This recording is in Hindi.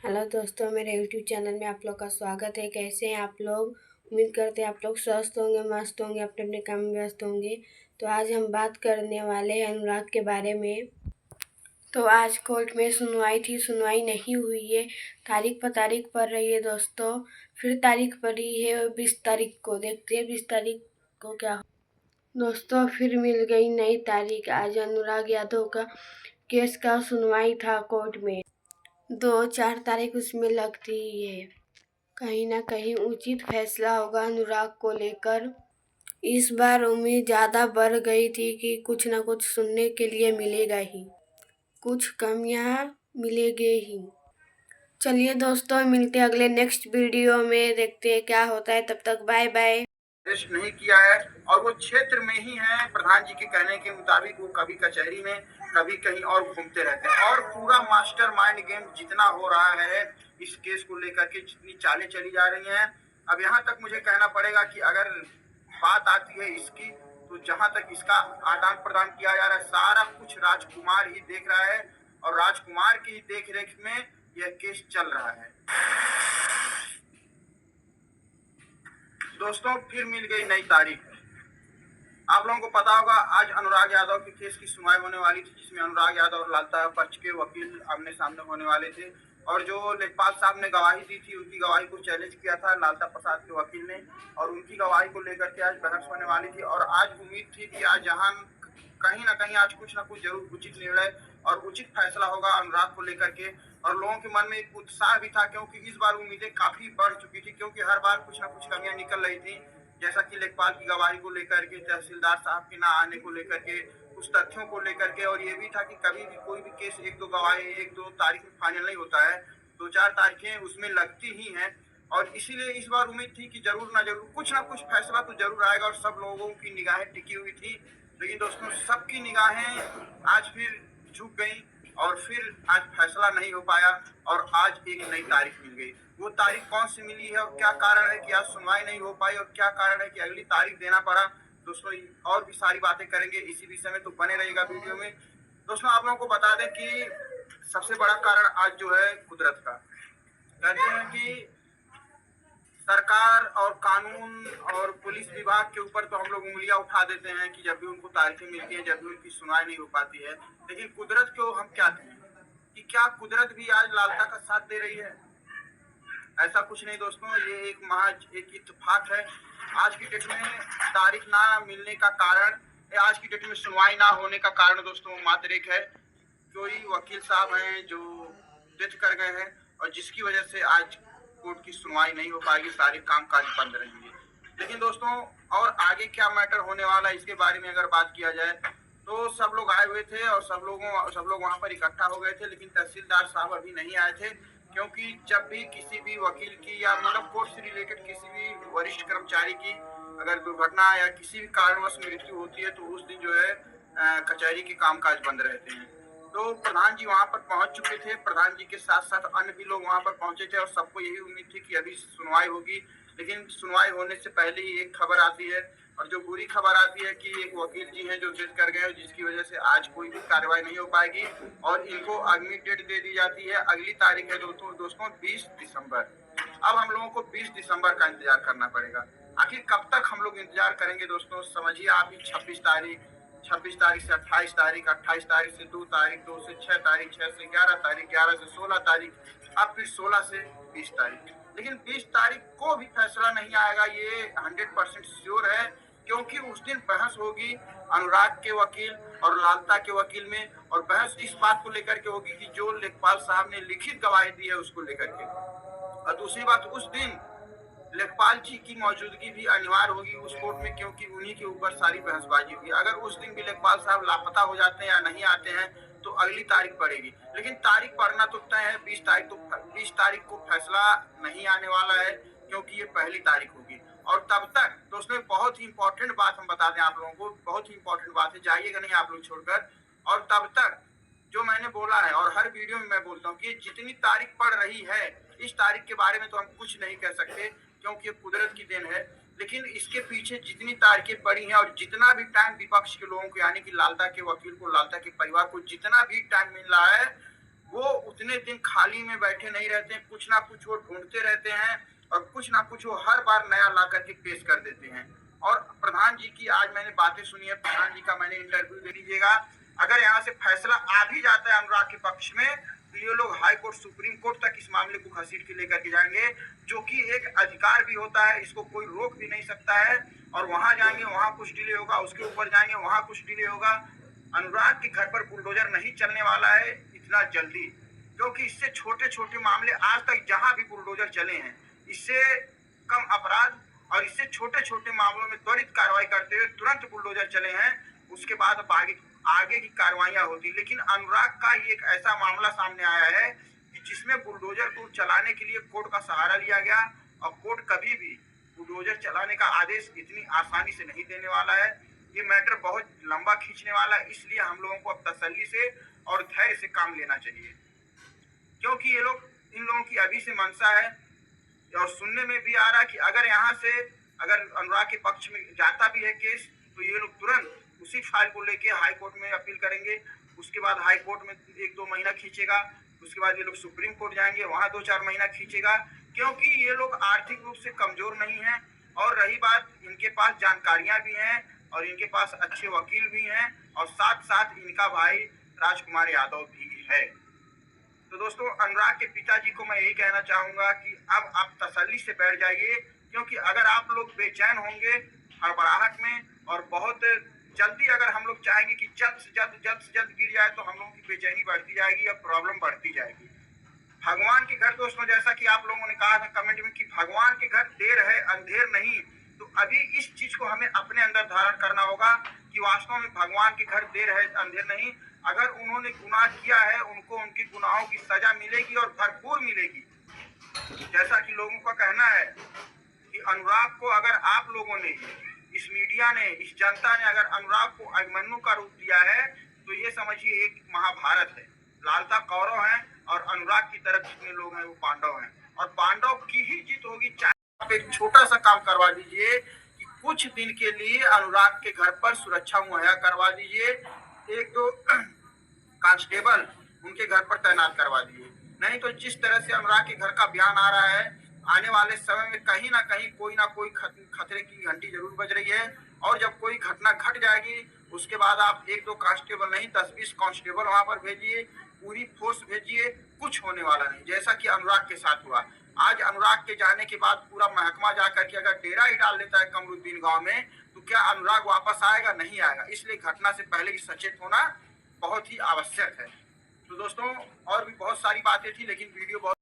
हेलो दोस्तों, मेरे यूट्यूब चैनल में आप लोग का स्वागत है। कैसे हैं आप लोग? उम्मीद करते हैं आप लोग स्वस्थ होंगे, मस्त होंगे, अपने अपने काम में व्यस्त होंगे। तो आज हम बात करने वाले हैं अनुराग के बारे में। तो आज कोर्ट में सुनवाई थी, सुनवाई नहीं हुई है। तारीख पर तारीख पड़ रही है दोस्तों। फिर तारीख पड़ी है 20 तारीख को। देखते हैं 20 तारीख को क्या हो। दोस्तों, फिर मिल गई नई तारीख। आज अनुराग यादव का केस का सुनवाई था कोर्ट में। 2-4 तारीख उसमें लगती है। कहीं ना कहीं उचित फैसला होगा अनुराग को लेकर। इस बार उम्मीद ज़्यादा बढ़ गई थी कि कुछ ना कुछ सुनने के लिए मिलेगा ही, कुछ कमियां मिलेगी ही। चलिए दोस्तों, मिलते हैं अगले नेक्स्ट वीडियो में, देखते हैं क्या होता है। तब तक बाय बाय। नहीं किया है और वो क्षेत्र में ही है। प्रधान जी के कहने के मुताबिक वो कभी कचहरी में कभी कहीं और घूमते रहते हैं और पूरा मास्टर माइंड गेम जितना हो रहा है इस केस को लेकर के, जितनी चालें चली जा रही हैं। अब यहाँ तक मुझे कहना पड़ेगा कि अगर बात आती है इसकी, तो जहां तक इसका आदान प्रदान किया जा रहा है सारा कुछ राजकुमार ही देख रहा है और राजकुमार की देख रेख में यह केस चल रहा है। दोस्तों, फिर मिल गई नई तारीख। आप लोगों को पता होगा आज अनुराग यादव के केस की सुनवाई होने वाली थी, जिसमें अनुराग यादव और लालता पक्ष के वकील आमने सामने होने वाले थे और जो लेखपाल साहब ने गवाही दी थी उनकी गवाही को चैलेंज किया था लालता प्रसाद के वकील ने, और उनकी गवाही को लेकर के आज बहस होने वाली थी। और आज उम्मीद थी कि आज यहाँ कहीं ना कहीं आज कुछ ना कुछ जरूर उचित निर्णय और उचित फैसला होगा अनुराग को लेकर के। और लोगों के मन में एक उत्साह भी था, क्योंकि इस बार उम्मीदें काफी बढ़ चुकी थी, क्योंकि हर बार कुछ ना कुछ कमियां निकल रही थी। जैसा कि लेखपाल की गवाही को लेकर के, तहसीलदार साहब के ना आने को लेकर के, कुछ तथ्यों को लेकर के, और ये भी था कि कभी भी कोई भी केस एक दो तारीख में फाइनल नहीं होता है, 2-4 तारीखें उसमें लगती ही हैं। और इसीलिए इस बार उम्मीद थी कि जरूर ना जरूर कुछ ना कुछ फैसला तो जरूर आएगा, और सब लोगों की निगाहें टिकी हुई थी। लेकिन दोस्तों, सबकी निगाहें आज फिर झुक गई और फिर आज फैसला नहीं हो पाया और आज एक नई तारीख मिल गई। वो तारीख कौन सी मिली है और क्या कारण है कि आज सुनवाई नहीं हो पाई और क्या कारण है कि अगली तारीख देना पड़ा, दोस्तों और भी सारी बातें करेंगे इसी विषय में, तो बने रहिएगा वीडियो में। दोस्तों, आप लोगों को बता दें कि सबसे बड़ा कारण आज जो है कुदरत का। कहते हैं कि सरकार और कानून और पुलिस विभाग के ऊपर तो हम लोग उंगलियां उठा देते हैं कि जब भी उनको तारीखें मिलती है, जब भी उनकी सुनवाई नहीं हो पाती है, लेकिन कुदरत को हम क्या कहें कि क्या कुदरत भी आज लालता का साथ दे रही है? ऐसा कुछ नहीं दोस्तों, ये एक महज एक इत्तेफाक है। आज की डेट में तारीख ना मिलने का कारण, आज की डेट में सुनवाई ना होने का कारण दोस्तों मात्र एक है, कोई वकील साहब हैं जो डेथ कर गए हैं और जिसकी वजह से आज कोर्ट की सुनवाई नहीं हो पाएगी, सारे कामकाज बंद रहेंगे। लेकिन दोस्तों, और आगे क्या मैटर होने वाला है इसके बारे में अगर बात किया जाए तो सब लोग आए हुए थे और सब लोग वहां पर इकट्ठा हो गए थे, लेकिन तहसीलदार साहब अभी नहीं आए थे, क्योंकि जब भी किसी भी वकील की या मतलब कोर्ट से रिलेटेड किसी भी वरिष्ठ कर्मचारी की अगर दुर्घटना या किसी भी कारणवश मृत्यु होती है तो उस दिन जो है कचहरी के कामकाज बंद रहते हैं। तो प्रधान जी वहां पर पहुंच चुके थे, प्रधान जी के साथ साथ अन्य भी लोग वहां पर पहुंचे थे और सबको यही उम्मीद थी कि अभी सुनवाई होगी। लेकिन सुनवाई होने से पहले ही एक खबर आती है, और जो बुरी खबर आती है कि एक वकील जी हैं जो डेथ कर गए, जिसकी वजह से आज कोई भी कार्रवाई नहीं हो पाएगी और इनको अगली डेट दे दी जाती है। अगली तारीख है दोस्तों 20 दिसंबर। अब हम लोगों को 20 दिसंबर का इंतजार करना पड़ेगा। आखिर कब तक हम लोग इंतजार करेंगे दोस्तों? समझिए आप ही 26 तारीख, 26 तारीख से 28 तारीख, 28 तारीख से 2 तारीख, 2 से 6 तारीख, 6 से 11 तारीख, 11 से 16 तारीख, अब फिर 16 से 20 तारीख। लेकिन 20 तारीख को भी फैसला नहीं आएगा, ये 100% श्योर है, क्योंकि उस दिन बहस होगी अनुराग के वकील और लालता के वकील में, और बहस इस बात को लेकर के होगी कि जो लेखपाल साहब ने लिखित गवाही दी है उसको लेकर के। और दूसरी बात, उस दिन लेखपाल जी की मौजूदगी भी अनिवार्य होगी उस कोर्ट में, क्योंकि उन्हीं के ऊपर सारी बहसबाजी होगी। अगर उस दिन भी लेखपाल साहब लापता हो जाते हैं या नहीं आते हैं तो अगली तारीख पड़ेगी, लेकिन तारीख पड़ना तो तय है 20 तारीख। तो 20 तारीख को फैसला नहीं आने वाला है, क्योंकि ये पहली तारीख होगी। और तब तक दोस्तों बहुत ही इंपॉर्टेंट बात हम बता दें आप लोगों को, बहुत ही इंपॉर्टेंट बात है, जाइएगा नहीं आप लोग छोड़कर। और तब तक जो मैंने बोला है और हर वीडियो में मैं बोलता हूँ कि जितनी तारीख पड़ रही है, इस तारीख के बारे में तो हम कुछ नहीं कह सकते क्योंकि ये कुदरत की देन है, लेकिन इसके पीछे जितनी तारीखें पड़ी हैं और जितना भी टाइम विपक्ष के लोगों को यानी कि लालता के वकील को, लालता के परिवार को जितना भी टाइम मिल रहा है, वो उतने दिन खाली में बैठे नहीं रहते हैं, कुछ ना कुछ वो ढूंढते रहते हैं और कुछ ना कुछ वो हर बार नया ला करके पेश कर देते हैं। और प्रधान जी की आज मैंने बातें सुनी है, प्रधान जी का मैंने इंटरव्यू ले लीजिएगा। अगर यहाँ से फैसला आ भी जाता है अनुराग के पक्ष में, तो ये लोग हाई कोर्ट सुप्रीम कोर्ट तक इस मामले को घसीट के लेकर के जाएंगे, जो कि एक अधिकार भी होता है, इसको कोई रोक भी नहीं सकता है। और वहां जाएंगे, वहां कुछ डिले होगा, उसके ऊपर जाएंगे, वहां कुछ डिले होगा। अनुराग के घर पर बुलडोजर नहीं चलने वाला है इतना जल्दी, क्योंकि इससे छोटे छोटे मामले आज तक जहां भी बुलडोजर चले हैं, इससे कम अपराध और इससे छोटे छोटे मामलों में त्वरित कार्रवाई करते हुए तुरंत बुलडोजर चले हैं। उसके बाद अब आगे की कार्रवाइयां होती। लेकिन अनुराग का ही एक ऐसा मामला सामने आया है कि जिसमें बुलडोजर को चलाने के लिए कोर्ट का सहारा लिया गया, और कोर्ट कभी भी बुलडोजर चलाने का आदेश इतनी आसानी से नहीं देने वाला है। ये मैटर बहुत लंबा खींचने वाला है, इसलिए हम लोगों को अब तसल्ली से और धैर्य से काम लेना चाहिए, क्योंकि इन लोगों की अभी से मंशा है। और सुनने में भी आ रहा है कि अगर यहाँ से अनुराग के पक्ष में जाता भी है केस, तो ये लोग तुरंत उसी फाइल को लेके हाई कोर्ट में अपील करेंगे। उसके बाद हाई कोर्ट में 1-2 महीना खींचेगा, उसके बाद ये लोग सुप्रीम कोर्ट जाएंगे, वहां 2-4 महीना खींचेगा, क्योंकि ये लोग आर्थिक रूप से कमजोर नहीं है। और रही बात, इनके पास जानकारियां भी हैं और इनके पास अच्छे वकील भी हैं, और साथ साथ इनका भाई राजकुमार यादव भी है। तो दोस्तों, अनुराग के पिताजी को मैं यही कहना चाहूंगा कि अब आप तसल्ली से बैठ जाइए, क्योंकि अगर आप लोग बेचैन होंगे हड़बड़ाहट में, और बहुत जल्दी अगर हम लोग चाहेंगे कि जल्द से जल्द गिर जाए, तो हम लोगों की बेचैनी बढ़ती जाएगी और प्रॉब्लम बढ़ती जाएगी। भगवान के घर दोस्तों, जैसा कि आप लोगों ने कहा था कमेंट में कि भगवान के घर देर है अंधेर नहीं, तो अभी इस चीज को हमें अपने अंदर धारण करना होगा कि वास्तव में भगवान के घर देर है अंधेर नहीं। अगर उन्होंने गुनाह किया है, उनको उनके गुनाहों की सजा मिलेगी और भरपूर मिलेगी। जैसा कि लोगों का कहना है कि अनुराग को अगर आप लोगों ने, इस मीडिया ने, इस जनता ने अगर अनुराग को अभिमन्यु का रूप दिया है, तो ये समझिए एक महाभारत है। लालता कौरव है और अनुराग की तरफ जितने लोग हैं वो पांडव हैं, और पांडव की ही जीत होगी। चाहे आप एक छोटा सा काम करवा दीजिए कि कुछ दिन के लिए अनुराग के घर पर सुरक्षा मुहैया करवा दीजिए, 1-2 कांस्टेबल उनके घर पर तैनात करवा दिए। नहीं तो जिस तरह से अनुराग के घर का बयान आ रहा है, आने वाले समय में कहीं ना कहीं कोई ना कोई खतरे की घंटी जरूर बज रही है। और जब कोई घटना घट जाएगी, उसके बाद आप 1-2 कांस्टेबल नहीं, 10-20 कांस्टेबल वहां पर भेजिए, पूरी फोर्स भेजिए, कुछ होने वाला नहीं। जैसा कि अनुराग के साथ हुआ, आज अनुराग के जाने के बाद पूरा महकमा जाकर के अगर डेरा ही डाल देता है कमरुद्दीन गांव में, तो क्या अनुराग वापस आएगा? नहीं आएगा। इसलिए घटना से पहले ही सचेत होना बहुत ही आवश्यक है। तो दोस्तों, और भी बहुत सारी बातें थी, लेकिन वीडियो बहुत